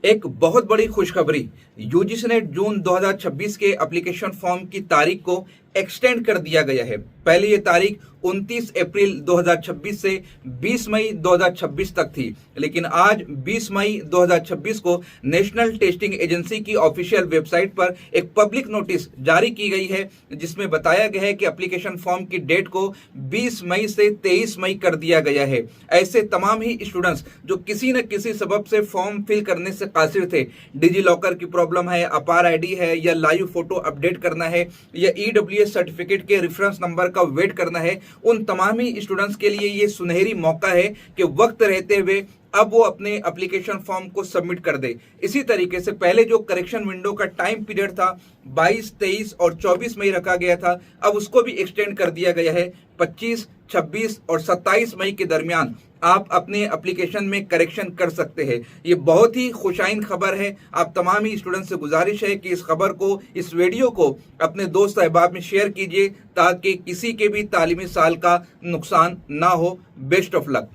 एक बहुत बड़ी खुशखबरी। यूजीसी ने जून 2026 के एप्लीकेशन फॉर्म की तारीख को एक्सटेंड कर दिया गया है। पहले ये तारीख 29 अप्रैल 2026 से 20 मई 2026 तक थी, लेकिन आज 20 मई 2026 को नेशनल टेस्टिंग एजेंसी की ऑफिशियल वेबसाइट पर एक पब्लिक नोटिस जारी की गई है, जिसमें बताया गया है कि एप्लीकेशन फॉर्म की डेट को 20 मई से 23 मई कर दिया गया है। ऐसे तमाम ही स्टूडेंट्स जो किसी न किसी सबब से फॉर्म फिल करने से कासिर थे, डिजी लॉकर की प्रॉब्लम है, अपार आईडी है, या लाइव फोटो अपडेट करना है, या ईडब्ल्यूएस सर्टिफिकेट के रेफरेंस नंबर का वेट करना है, उन तमाम ही स्टूडेंट्स के लिए ये सुनहरी मौका है कि वक्त रहते हुए अब वो अपने एप्लीकेशन फॉर्म को सबमिट कर दे। इसी तरीके से पहले जो करेक्शन विंडो का टाइम पीरियड था 22, 23 और 24 मई रखा गया था, अब उसको भी एक्सटेंड कर दिया गया है। 25, 26 और 27 मई के दरमियान आप अपने एप्लीकेशन में करेक्शन कर सकते हैं। ये बहुत ही खुशाइन खबर है। आप तमाम ही स्टूडेंट से गुजारिश है कि इस खबर को, इस वीडियो को अपने दोस्त अहबाब में शेयर कीजिए, ताकि किसी के भी तालीमी साल का नुकसान ना हो। Best of luck.